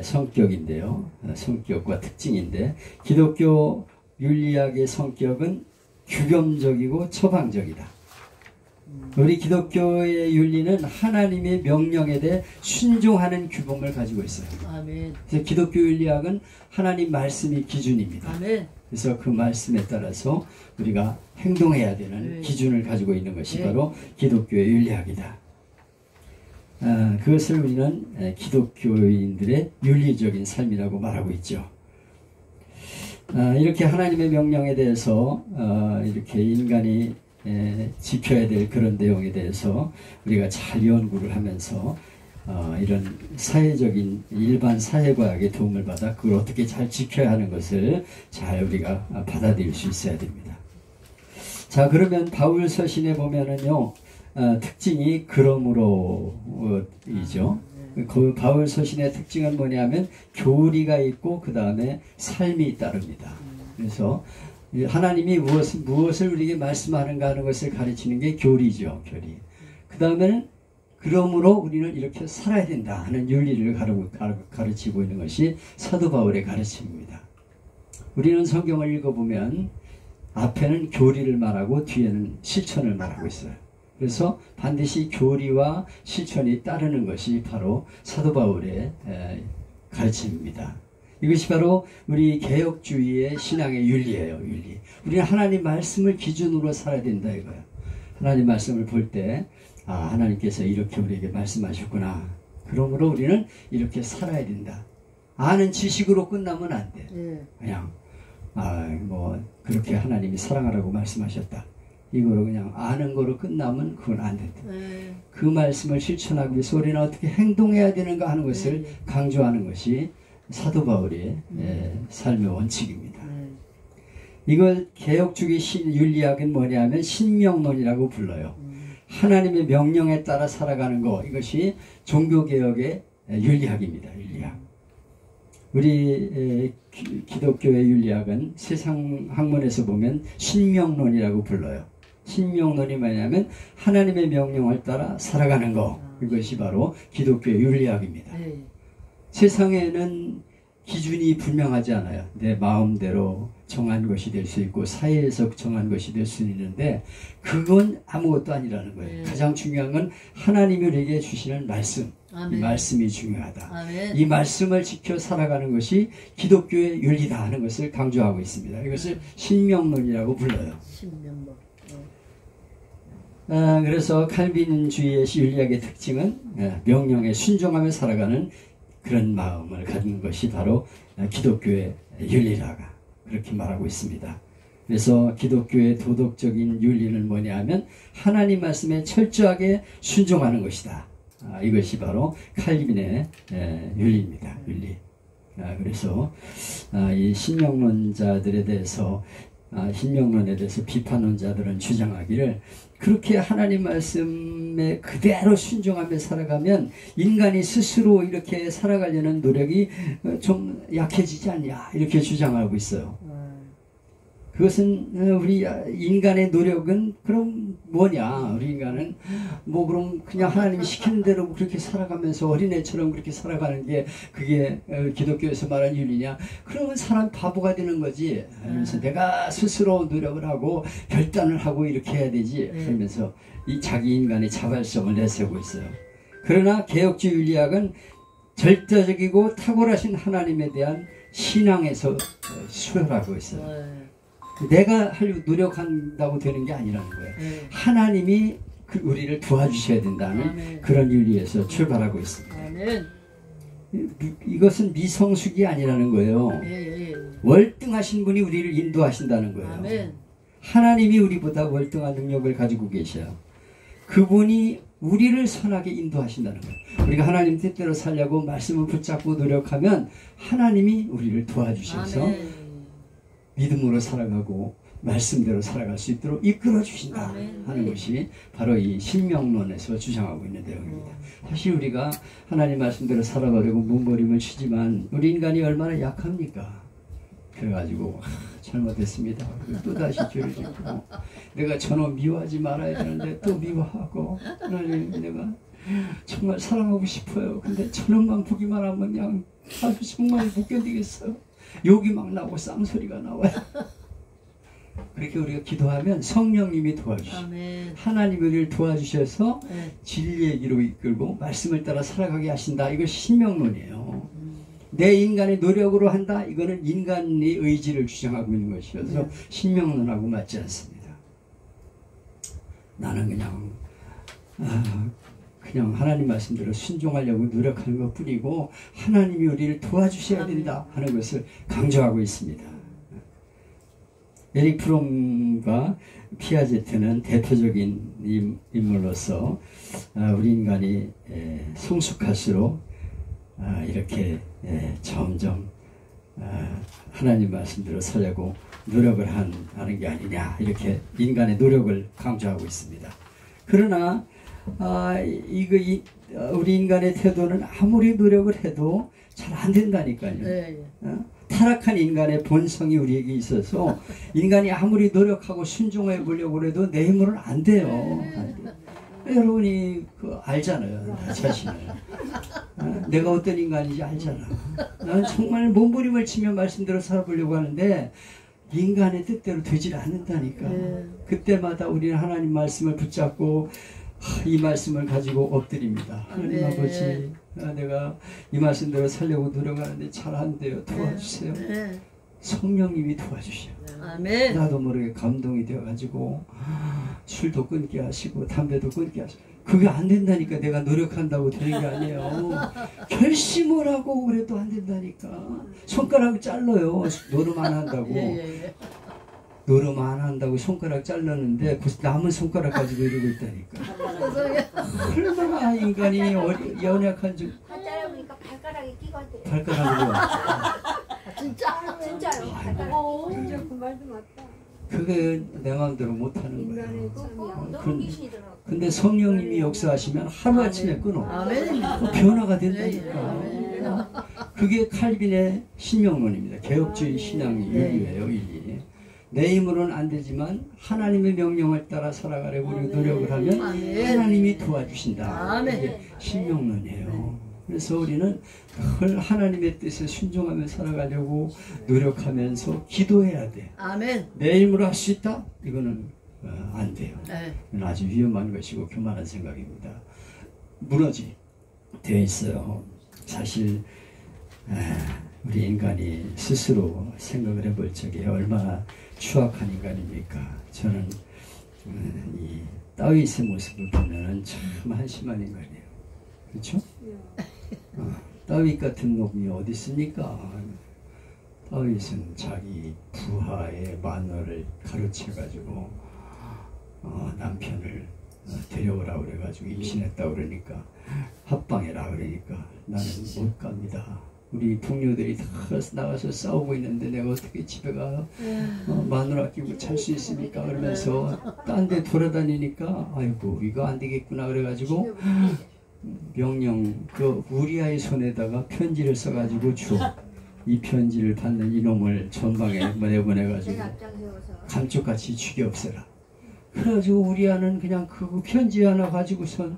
성격인데요. 성격과 특징인데, 기독교 윤리학의 성격은 규범적이고 처방적이다. 우리 기독교의 윤리는 하나님의 명령에 대해 순종하는 규범을 가지고 있어요. 아멘. 그래서 기독교 윤리학은 하나님 말씀이 기준입니다. 아멘. 그래서 그 말씀에 따라서 우리가 행동해야 되는 기준을 가지고 있는 것이 바로 기독교의 윤리학이다. 그것을 우리는 기독교인들의 윤리적인 삶이라고 말하고 있죠. 이렇게 하나님의 명령에 대해서 이렇게 인간이 지켜야 될 그런 내용에 대해서 우리가 잘 연구를 하면서 이런 사회적인 일반 사회과학의 도움을 받아 그걸 어떻게 잘 지켜야 하는 것을 잘 우리가 받아들일 수 있어야 됩니다. 자, 그러면 바울 서신에 보면은요, 특징이 그러므로이죠. 그 바울 서신의 특징은 뭐냐면 교리가 있고 그 다음에 삶이 따릅니다. 그래서 하나님이 무엇을 우리에게 말씀하는가 하는 것을 가르치는 게 교리죠. 교리. 그 다음에는 그러므로 우리는 이렇게 살아야 된다 하는 윤리를 가르치고 있는 것이 사도 바울의 가르침입니다. 우리는 성경을 읽어보면 앞에는 교리를 말하고 뒤에는 실천을 말하고 있어요. 그래서 반드시 교리와 실천이 따르는 것이 바로 사도 바울의 가르침입니다. 이것이 바로 우리 개혁주의의 신앙의 윤리예요. 윤리. 우리는 하나님 말씀을 기준으로 살아야 된다 이거예요. 하나님 말씀을 볼 때 하나님께서 이렇게 우리에게 말씀하셨구나. 그러므로 우리는 이렇게 살아야 된다. 아는 지식으로 끝나면 안 돼. 그냥 그렇게 하나님이 사랑하라고 말씀하셨다. 이거로 그냥 아는 거로 끝나면 그건 안 된다. 그 말씀을 실천하기 위해서 우리는 어떻게 행동해야 되는가 하는 것을 강조하는 것이 사도 바울의 삶의 원칙입니다. 이걸 개혁주의 윤리학은 뭐냐면 신명론이라고 불러요. 하나님의 명령에 따라 살아가는 것, 이것이 종교개혁의 윤리학입니다. 윤리학. 우리 기독교의 윤리학은 세상 학문에서 보면 신명론이라고 불러요. 신명론이 뭐냐면 하나님의 명령을 따라 살아가는 것, 이것이 바로 기독교의 윤리학입니다. 세상에는 기준이 분명하지 않아요. 내 마음대로 정한 것이 될 수 있고 사회에서 정한 것이 될 수 있는데 그건 아무것도 아니라는 거예요. 가장 중요한 건 하나님이 우리에게 주시는 말씀. 이 말씀이 중요하다. 아멘. 이 말씀을 지켜 살아가는 것이 기독교의 윤리다 하는 것을 강조하고 있습니다. 이것을 신명론이라고 불러요. 신명론. 그래서 칼빈주의의 윤리학의 특징은 명령에 순종하며 살아가는 그런 마음을 가진 것이 바로 기독교의 윤리라가 그렇게 말하고 있습니다. 그래서 기독교의 도덕적인 윤리는 뭐냐 하면 하나님 말씀에 철저하게 순종하는 것이다. 이것이 바로 칼빈의 윤리입니다. 윤리. 그래서 이 신명론자들에 대해서 신명론에 대해서 비판론자들은 주장하기를 그렇게 하나님 말씀에 그대로 순종하며 살아가면 인간이 스스로 이렇게 살아가려는 노력이 좀 약해지지 않냐 이렇게 주장하고 있어요. 그것은 우리 인간의 노력은 그럼 뭐냐? 우리 인간은 뭐 그럼 그냥 하나님이 시키는 대로 그렇게 살아가면서 어린애처럼 그렇게 살아가는 게 그게 기독교에서 말하는 윤리냐? 그러면 사람 바보가 되는 거지. 그래서 내가 스스로 노력을 하고 결단을 하고 이렇게 해야 되지. 그러면서 이 자기 인간의 자발성을 내세우고 있어요. 그러나 개혁주의 윤리학은 절대적이고 탁월하신 하나님에 대한 신앙에서 수혈하고 있어요. 내가 하려고 노력한다고 되는 게 아니라는 거예요. 하나님이 우리를 도와주셔야 된다는 그런 윤리에서 출발하고 있습니다. 이것은 미성숙이 아니라는 거예요. 월등하신 분이 우리를 인도하신다는 거예요. 하나님이 우리보다 월등한 능력을 가지고 계셔요. 그분이 우리를 선하게 인도하신다는 거예요. 우리가 하나님 뜻대로 살려고 말씀을 붙잡고 노력하면 하나님이 우리를 도와주셔서 믿음으로 살아가고 말씀대로 살아갈 수 있도록 이끌어 주신다 하는 것이 바로 이 신명론에서 주장하고 있는 내용입니다. 사실 우리가 하나님 말씀대로 살아가려고 몸부림을 치지만 우리 인간이 얼마나 약합니까? 그래가지고 잘못했습니다. 또다시 죄를 짓고 내가 저놈 미워하지 말아야 되는데 또 미워하고 하나님 내가 정말 사랑하고 싶어요. 근데 저놈만 보기만 하면 그냥 아주 정말 못 견디겠어요. 욕이 막 나오고 쌍소리가 나와요. 그렇게 우리가 기도하면 성령님이 도와주시고 하나님이 우리를 도와주셔서 진리의 길로 이끌고 말씀을 따라 살아가게 하신다. 이것이 신명론이에요. 내 인간의 노력으로 한다. 이거는 인간의 의지를 주장하고 있는 것이어서 신명론하고 맞지 않습니다. 나는 그냥 하나님 말씀대로 순종하려고 노력하는 것뿐이고 하나님이 우리를 도와주셔야 된다 하는 것을 강조하고 있습니다. 에릭 프롬과 피아제트는 대표적인 인물로서 우리 인간이 성숙할수록 이렇게 점점 하나님 말씀대로 살려고 노력을 하는 게 아니냐 이렇게 인간의 노력을 강조하고 있습니다. 그러나 우리 인간의 태도는 아무리 노력을 해도 잘 안 된다니까요. 타락한 인간의 본성이 우리에게 있어서 인간이 아무리 노력하고 순종해 보려고 해도 내 힘으로는 안 돼요. 여러분이 알잖아요. 나 자신을. 내가 어떤 인간인지 알잖아. 나는 정말 몸부림을 치며 말씀대로 살아보려고 하는데 인간의 뜻대로 되질 않는다니까. 그때마다 우리는 하나님 말씀을 붙잡고 이 말씀을 가지고 엎드립니다. 하나님 아버지, 내가 이 말씀대로 살려고 노력하는데 잘 안 돼요. 도와주세요. 성령님이 도와주셔요. 나도 모르게 감동이 되어가지고 술도 끊게 하시고 담배도 끊게 하시고 그게 안 된다니까. 내가 노력한다고 되는 게 아니에요. 결심을 하고 그래도 안 된다니까. 손가락 잘라요. 노름 안 한다고. 노름 안 한다고 손가락 잘랐는데 그 남은 손가락 가지고 이러고 있다니까. 얼마나 인간이 연약한 줄. 다 자라보니까 발가락이 끼고 한대. 발가락으로. 진짜요. 발가락. 진짜 그 말도 맞다. 그게 내 마음대로 못하는 거예요. 인간의 참이야. 너무 귀신이더라고. 근데 성령님이 역사하시면 하루아침에 끊어. 변화가 된다니까. 그게 칼빈의 신명론입니다. 개혁주의 신앙의 윤리예요. 윤리. 내 힘으로는 안 되지만 하나님의 명령을 따라 살아가려고 우리 노력을 하면 하나님이 도와주신다. 이게 신명론이에요. 그래서 우리는 늘 하나님의 뜻에 순종하며 살아가려고 노력하면서 기도해야 돼. 내 힘으로 할 수 있다? 이거는 안 돼요. 이건 아주 위험한 것이고 교만한 생각입니다. 무너지 되어 있어요. 사실 우리 인간이 스스로 생각을 해볼 적에 얼마나 추악한 인간입니까? 저는 이 다윗의 모습을 보면 참 한심한 인간이에요. 그렇죠? 다윗 같은 놈이 어디 있습니까? 다윗은 자기 부하의 마누라를 가르쳐가지고 남편을 데려오라 그래가지고 임신했다 그러니까 합방해라 그러니까 나는 못 갑니다. 우리 동료들이 다 나가서 싸우고 있는데 내가 어떻게 집에 가 마누라 끼고 잘 수 있습니까? 그러면서 딴 데 돌아다니니까 아이고 이거 안 되겠구나 그래가지고 명령 그 우리아의 손에다가 편지를 써가지고 줘. 이 편지를 받는 이놈을 전방에 내보내가지고 내가 앞장 세워서 감쪽같이 죽여 없애라. 그래가지고 우리 아는 그냥 그 편지 하나 가지고선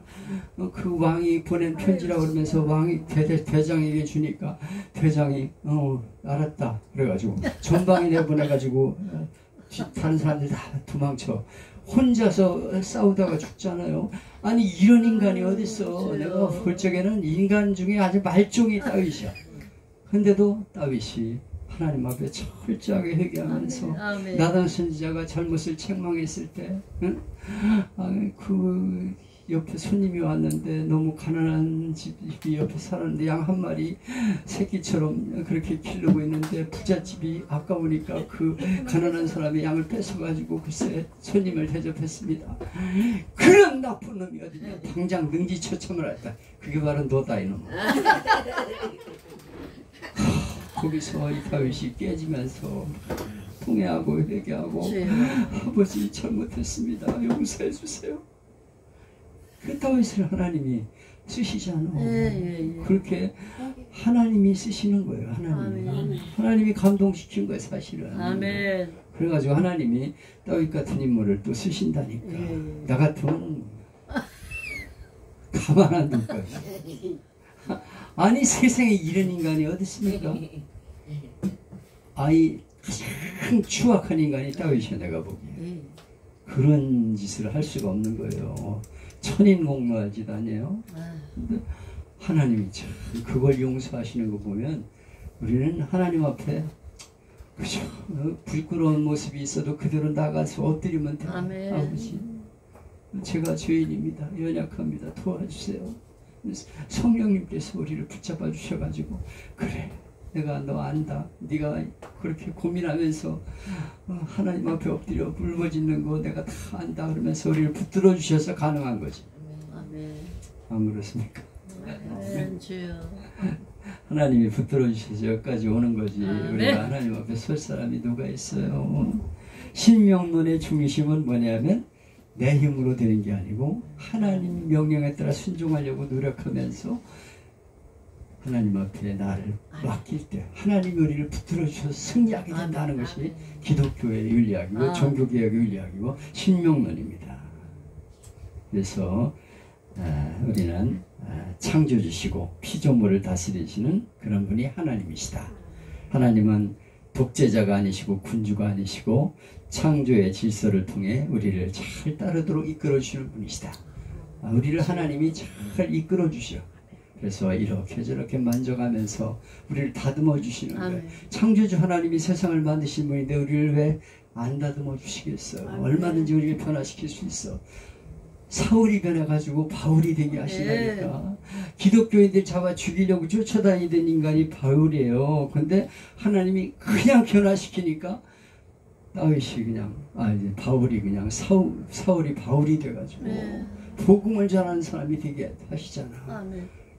그 왕이 보낸 편지라고 그러면서 왕이 대장에게 주니까 대장이 알았다 그래가지고 전방에 내보내가지고 다른 사람들 다 도망쳐. 혼자서 싸우다가 죽잖아요. 아니 이런 인간이 어딨어. 내가 볼 적에는 인간 중에 아주 말종이 다윗이야. 근데도 다윗이 하나님 앞에 철저하게 회개하면서 아멘. 나단 선지자가 잘못을 책망했을 때 응? 그 옆에 손님이 왔는데 너무 가난한 집이 옆에 살았는데 양 한 마리 새끼처럼 그렇게 기르고 있는데 부잣집이 아까우니까 그 가난한 사람이 양을 뺏어가지고 글쎄 손님을 대접했습니다. 그런 나쁜 놈이 어디냐. 당장 능지처참을 했다. 그게 바로 너다 이놈. 거기서 이 다윗이 깨지면서 통회하고 회개하고 아버지 잘못했습니다. 용서해 주세요. 그 다윗을 하나님이 쓰시잖아. 그렇게 하나님이 쓰시는 거예요. 하나님이 감동시킨 거예요 사실은. 아멘. 그래가지고 하나님이 다윗 같은 인물을 또 쓰신다니까. 나 같으면 가만 안 둘 거예요. 아니 세상에 이런 인간이 어디 있습니까? 아이 참 추악한 인간이 다윗이야 내가 보기에. 그런 짓을 할 수가 없는 거예요. 천인공노할 짓 아니에요? 근데 하나님이 참 그걸 용서하시는 거 보면 우리는 하나님 앞에 그죠? 부끄러운 모습이 있어도 그대로 나가서 엎드리면 돼요. 아버지 제가 죄인입니다. 연약합니다. 도와주세요. 성령님께서 우리를 붙잡아 주셔가지고 그래 내가 너 안다. 네가 그렇게 고민하면서 하나님 앞에 엎드려 울부짖는 거 내가 다 안다 그러면서 우리를 붙들어 주셔서 가능한 거지. 안 그렇습니까? 하나님이 붙들어 주셔서 여기까지 오는 거지. 우리가 하나님 앞에 설 사람이 누가 있어요. 신명론의 중심은 뭐냐면 내 힘으로 되는 게 아니고 하나님 명령에 따라 순종하려고 노력하면서 하나님 앞에 나를 맡길 때 하나님이 우리를 붙들어 주셔서 승리하게 된다는 것이 기독교의 윤리학이고 종교개혁의 윤리학이고 신명론입니다. 그래서 우리는 창조주시고 피조물을 다스리시는 그런 분이 하나님이시다. 하나님은 독재자가 아니시고 군주가 아니시고 창조의 질서를 통해 우리를 잘 따르도록 이끌어 주시는 분이시다. 우리를 하나님이 잘 이끌어 주셔. 그래서 이렇게 저렇게 만져가면서 우리를 다듬어 주시는 거예요. 창조주 하나님이 세상을 만드신 분인데 우리를 왜 안 다듬어 주시겠어요? 얼마든지 우리를 변화시킬 수 있어. 사울이 변해가지고 바울이 되게 하시다니까. 기독교인들 잡아 죽이려고 쫓아다니던 인간이 바울이에요. 근데 하나님이 그냥 변화시키니까 다윗이 그냥 이제 바울이 그냥 사울이 바울이 돼가지고 복음을 전하는 사람이 되게 하시잖아.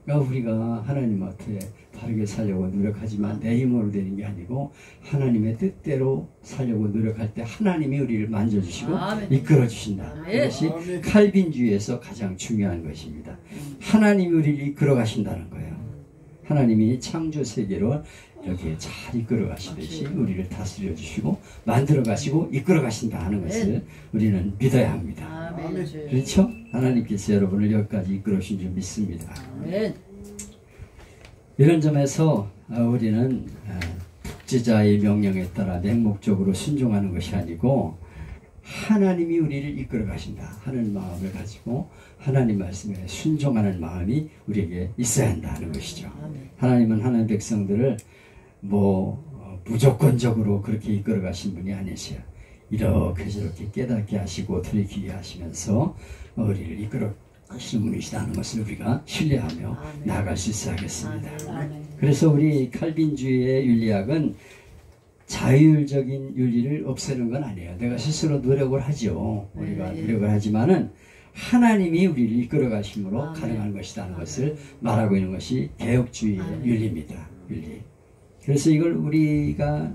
그러니까 우리가 하나님 앞에 바르게 살려고 노력하지만 내 힘으로 되는 게 아니고 하나님의 뜻대로 살려고 노력할 때 하나님이 우리를 만져주시고 이끌어 주신다. 이것이 칼빈주의에서 가장 중요한 것입니다. 하나님이 우리를 이끌어 가신다는 거예요. 하나님이 창조 세계로 이렇게 잘 이끌어 가시듯이 우리를 다스려 주시고 만들어 가시고 이끌어 가신다 하는 것을 우리는 믿어야 합니다. 그렇죠? 하나님께서 여러분을 여기까지 이끌어 주신 줄 믿습니다. 이런 점에서 우리는 독재자의 명령에 따라 맹목적으로 순종하는 것이 아니고 하나님이 우리를 이끌어 가신다 하는 마음을 가지고 하나님 말씀에 순종하는 마음이 우리에게 있어야 한다는 것이죠. 하나님은 하나님 백성들을 무조건적으로 그렇게 이끌어 가신 분이 아니세요. 이렇게 저렇게 깨닫게 하시고 돌이키게 하시면서 우리를 이끌어 가시는 분이시다는 것을 우리가 신뢰하며 나아갈 수 있어야 하겠습니다. 그래서 우리 칼빈주의의 윤리학은 자율적인 윤리를 없애는 건 아니에요. 내가 스스로 노력을 하죠. 우리가 노력을 하지만은 하나님이 우리를 이끌어 가심으로 가능한 것이라는 것을 말하고 있는 것이 개혁주의의 윤리입니다. 윤리. 그래서 이걸 우리가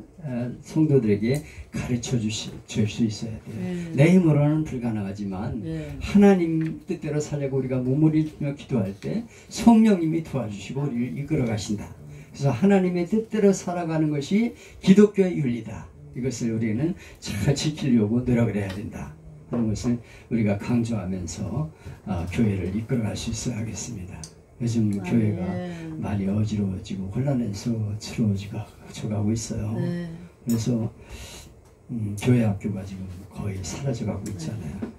성도들에게 가르쳐 줄 수 있어야 돼요. 내 힘으로는 불가능하지만 하나님 뜻대로 살려고 우리가 몸을 일으키며 기도할 때 성령님이 도와주시고 우리를 이끌어 가신다. 그래서 하나님의 뜻대로 살아가는 것이 기독교의 윤리다. 이것을 우리는 잘 지키려고 노력을 해야 된다 하는 것을 우리가 강조하면서 교회를 이끌어갈 수 있어야 하겠습니다. 요즘 교회가 많이 어지러워지고 혼란해서스러워져가고 있어요. 그래서 교회 학교가 지금 거의 사라져가고 있잖아요.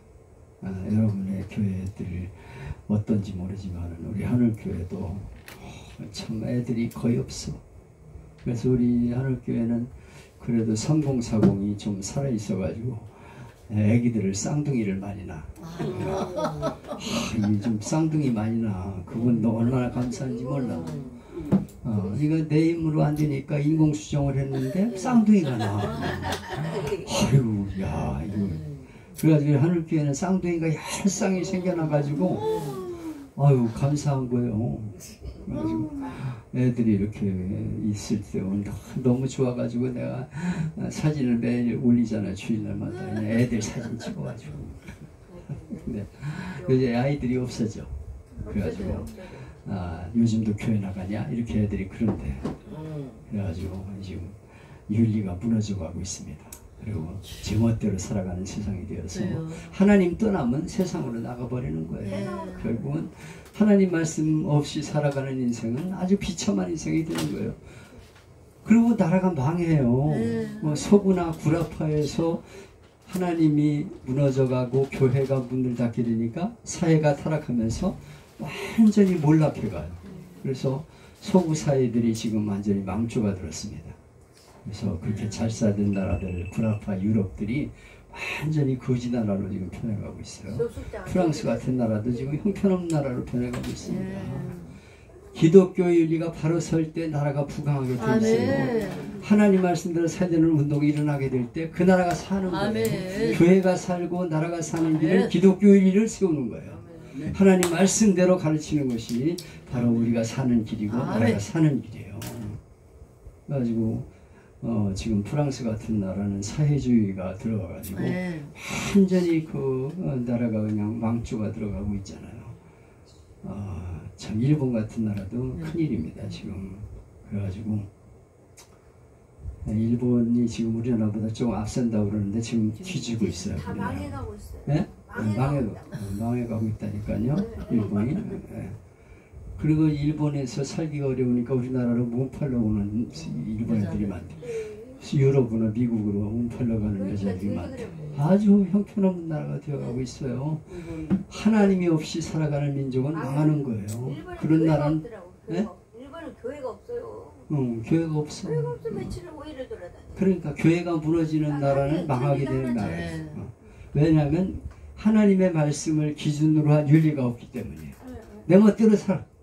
여러분의 교회들 어떤지 모르지만 우리 하늘교회도 참 애들이 거의 없어. 그래서 우리 하늘교회는 그래도 3040이 좀 살아있어가지고 애기들을 쌍둥이를 많이 낳아. 좀 쌍둥이 많이 낳아. 그건 얼마나 감사한지 몰라. 이거 내 힘으로 안 되니까 인공수정을 했는데 쌍둥이가 나와. 아이고, 야, 이거. 그래가지고 하늘교회는 쌍둥이가 여러 쌍이 생겨나가지고, 아유, 감사한 거예요. 그래가지고 애들이 이렇게 있을 때 너무 좋아가지고 내가 사진을 매일 올리잖아, 주일날마다. 애들 사진 찍어가지고. 근데 이제 아이들이 없어져. 그래가지고 요즘도 교회 나가냐? 이렇게 애들이 그런데. 그래가지고 지금 윤리가 무너져가고 있습니다. 그리고 제멋대로 살아가는 세상이 되어서 하나님 떠나면 세상으로 나가버리는 거예요. 결국은 하나님 말씀 없이 살아가는 인생은 아주 비참한 인생이 되는 거예요. 그리고 나라가 망해요. 뭐 서구나 구라파에서 하나님이 무너져가고 교회가 문을 닫게 되니까 사회가 타락하면서 완전히 몰락해가요. 그래서 서구 사회들이 지금 완전히 망조가 들었습니다. 그래서 그렇게 잘 살던 나라들, 구라파 유럽들이 완전히 거지 나라로 지금 변해가고 있어요. 프랑스 같은 나라도 지금 형편없는 나라로 변해가고 있습니다. 기독교의 윤리가 바로 설 때 나라가 부강하게 돼 있어요. 하나님 말씀대로 살야 되는 운동이 일어나게 될 때 그 나라가 사는 거예요. 교회가 살고 나라가 사는 길은 기독교의 윤리를 세우는 거예요. 하나님 말씀대로 가르치는 것이 바로 우리가 사는 길이고 나라가 사는 길이에요. 그래가지고 지금 프랑스 같은 나라는 사회주의가 들어가가지고 완전히 그 나라가 그냥 망조가 들어가고 있잖아요. 참 일본 같은 나라도 큰일입니다 지금. 그래가지고 일본이 지금 우리나라보다 조금 앞선다고 그러는데 지금 뒤지고 있어요. 다 망해가고 있어요. 네? 망해가고 있다니까요. 일본이. 네. 그리고 일본에서 살기가 어려우니까 우리나라로 몸팔러 오는 일본 애들이 많대. 유럽이나 미국으로 몸팔러 가는 여자들이 많대. 아주 형편없는 나라가 되어가고 있어요. 하나님이 없이 살아가는 민족은 망하는 거예요. 그런 나라는 네? 일본은 교회가 없어요. 교회가 없어. 교회가 없어 며칠을 오일을 돌아다녀. 그러니까 교회가 무너지는 나라는 망하게 되는 나라예요. 왜냐하면 하나님의 말씀을 기준으로 한 윤리가 없기 때문이에요. 내 멋대로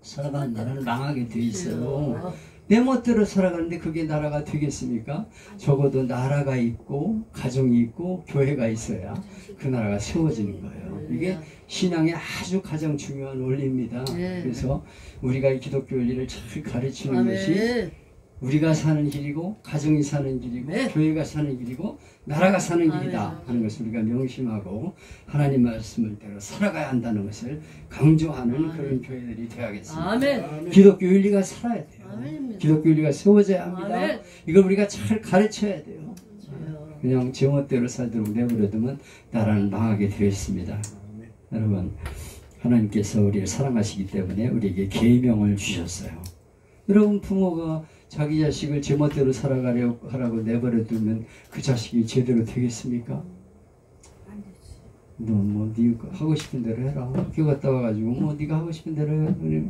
살아가는 나라는 망하게 돼 있어요. 내 멋대로 살아가는데 그게 나라가 되겠습니까? 적어도 나라가 있고 가정이 있고 교회가 있어야 그 나라가 세워지는 거예요. 이게 신앙의 아주 가장 중요한 원리입니다. 그래서 우리가 이 기독교 원리를 잘 가르치는 것이 우리가 사는 길이고 가정이 사는 길이고 교회가 사는 길이고 나라가 사는 길이다 하는 것을 우리가 명심하고 하나님 말씀을 대로 살아가야 한다는 것을 강조하는 그런 교회들이 되어야겠습니다. 기독교 윤리가 살아야 돼요. 기독교 윤리가 세워져야 합니다. 이걸 우리가 잘 가르쳐야 돼요. 그냥 제멋대로 살도록 내버려두면 나라는 망하게 되어 있습니다. 여러분, 하나님께서 우리를 사랑하시기 때문에 우리에게 계명을 주셨어요. 여러분, 부모가 자기 자식을 제멋대로 살아가려고 하라고 내버려두면 그 자식이 제대로 되겠습니까? 너 뭐 네가 하고 싶은 대로 해라. 학교 갔다 와가지고 뭐 네가 하고 싶은 대로 해.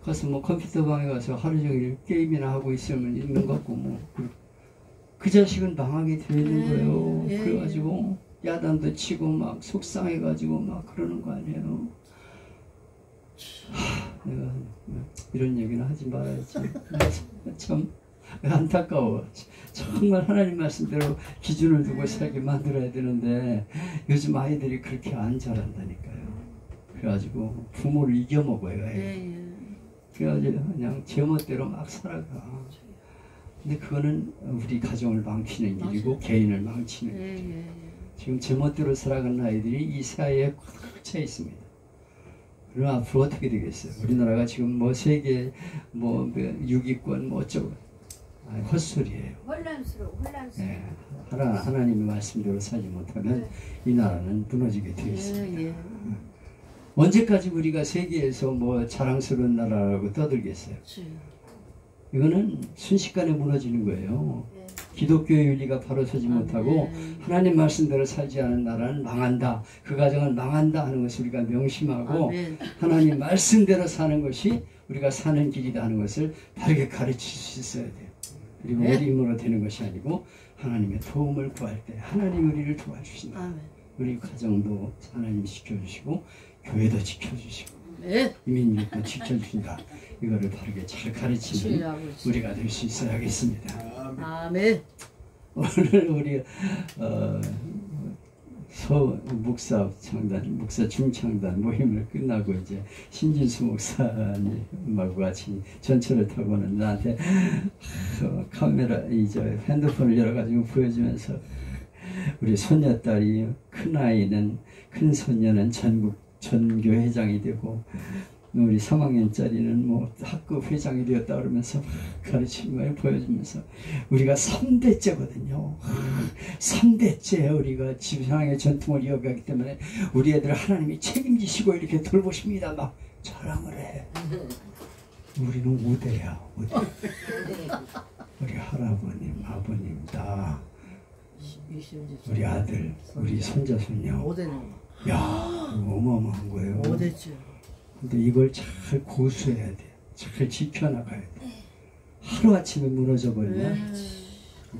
가서 뭐 컴퓨터 방에 가서 하루 종일 게임이나 하고 있으면 있는 것 같고 뭐 그 자식은 망하게 되어 있는 거예요. 그래가지고 야단도 치고 막 속상해가지고 막 그러는 거 아니에요. 내가 이런 얘기는 하지 말아야지. 참 안타까워. 정말 하나님 말씀대로 기준을 두고 살게 만들어야 되는데 요즘 아이들이 그렇게 안 자란다니까요. 그래가지고 부모를 이겨먹어요. 그래가지고 그냥 제멋대로 막 살아가. 근데 그거는 우리 가정을 망치는 일이고 개인을 망치는 일이에요. 지금 제멋대로 살아가는 아이들이 이 사회에 꽉 차 있습니다. 그럼 앞으로 어떻게 되겠어요? 우리나라가 지금 뭐 세계 뭐 6위권 뭐 어쩌고 헛소리예요. 혼란스러워. 예, 하나님의 말씀대로 살지 못하면 이 나라는 무너지게 되어 있습니다. 예, 예. 언제까지 우리가 세계에서 뭐 자랑스러운 나라라고 떠들겠어요? 그치. 이거는 순식간에 무너지는 거예요. 네. 기독교의 윤리가 바로 서지 못하고 아멘. 하나님 말씀대로 살지 않은 나라는 망한다. 그 가정은 망한다 하는 것을 우리가 명심하고 아멘. 하나님 말씀대로 사는 것이 우리가 사는 길이다 하는 것을 바르게 가르칠 수 있어야 돼요. 그리고 네. 우리 힘으로 되는 것이 아니고 하나님의 도움을 구할 때 하나님 우리를 도와주신다. 아멘. 우리 가정도 하나님이 지켜주시고 교회도 지켜주시고 네. 이민족도 지켜주신다. 이거를 바르게 잘 가르치는 그치, 아버지. 우리가 될 수 있어야겠습니다. 아멘. 오늘 우리 목사 창단, 목사 중창단 모임을 끝나고 이제 신진수 목사님하고 같이 전철을 타고는 나한테 카메라 이제 핸드폰을 열어가지고 보여주면서 우리 손녀딸이 큰 손녀는 전교 회장이 되고 우리 3학년짜리는 뭐 학급 회장이 되었다 그러면서 가르치는 걸 보여주면서 우리가 3대째거든요. 3대째 우리가 지상의 전통을 이어가기 때문에 우리 애들 하나님이 책임지시고 이렇게 돌보십니다. 막 자랑을 해. 우리는 5대야. 5대. 우리 할아버님, 아버님 다 우리 아들, 우리 손자, 손녀. 5대는 야, 어마어마한 거예요. 5대째. 근데 이걸 잘 고수해야 돼. 잘 지켜나가야 돼. 하루아침에 무너져 버리면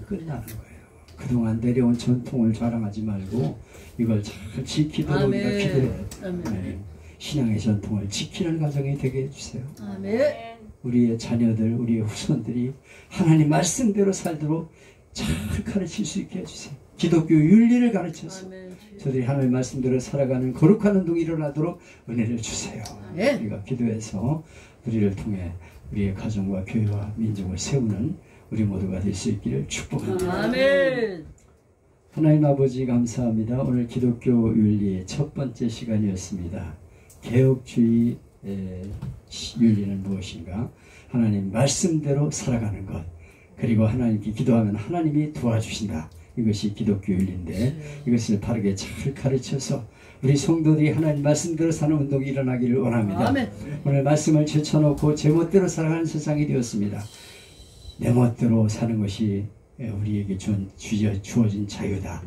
끝나는 거예요. 그동안 내려온 전통을 자랑하지 말고 이걸 잘 지키도록 우리가 아멘. 기도해야 돼. 아멘. 네. 신앙의 전통을 지키는 가정이 되게 해주세요. 아멘. 우리의 자녀들, 우리의 후손들이 하나님 말씀대로 살도록 잘 가르칠 수 있게 해주세요. 기독교 윤리를 가르쳐서 아멘. 저들이 하나님 말씀대로 살아가는 거룩한 운동이 일어나도록 은혜를 주세요. 네. 우리가 기도해서 우리를 통해 우리의 가정과 교회와 민족을 세우는 우리 모두가 될 수 있기를 축복합니다. 아멘. 하나님 아버지 감사합니다. 오늘 기독교 윤리의 첫 번째 시간이었습니다. 개혁주의 윤리는 무엇인가? 하나님 말씀대로 살아가는 것. 그리고 하나님께 기도하면 하나님이 도와주신다. 이것이 기독교 윤리인데 이것을 바르게 잘 가르쳐서 우리 성도들이 하나님 말씀대로 사는 운동이 일어나기를 원합니다. 아멘. 오늘 말씀을 제쳐놓고 제 멋대로 살아가는 세상이 되었습니다. 내 멋대로 사는 것이 우리에게 주어진 자유다.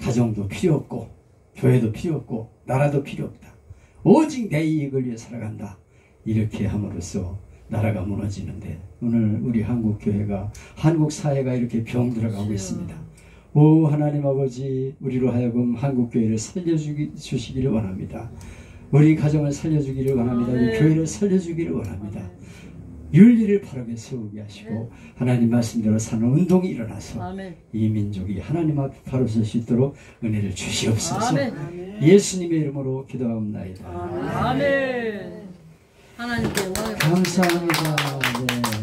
가정도 필요 없고 교회도 필요 없고 나라도 필요 없다. 오직 내 이익을 위해 살아간다. 이렇게 함으로써 나라가 무너지는데 오늘 우리 한국교회가 한국 사회가 이렇게 병들어가고 있습니다. 오 하나님 아버지 우리로 하여금 한국교회를 살려주시기를 원합니다. 우리 가정을 살려주기를 원합니다. 우리 교회를 살려주기를 원합니다. 윤리를 바르게 세우게 하시고 하나님 말씀대로 사는 운동이 일어나서 아멘. 이 민족이 하나님 앞에 바로 설 수 있도록 은혜를 주시옵소서. 아멘. 예수님의 이름으로 기도합니다. 아멘. 하나님께 영광을 감사합니다. 네.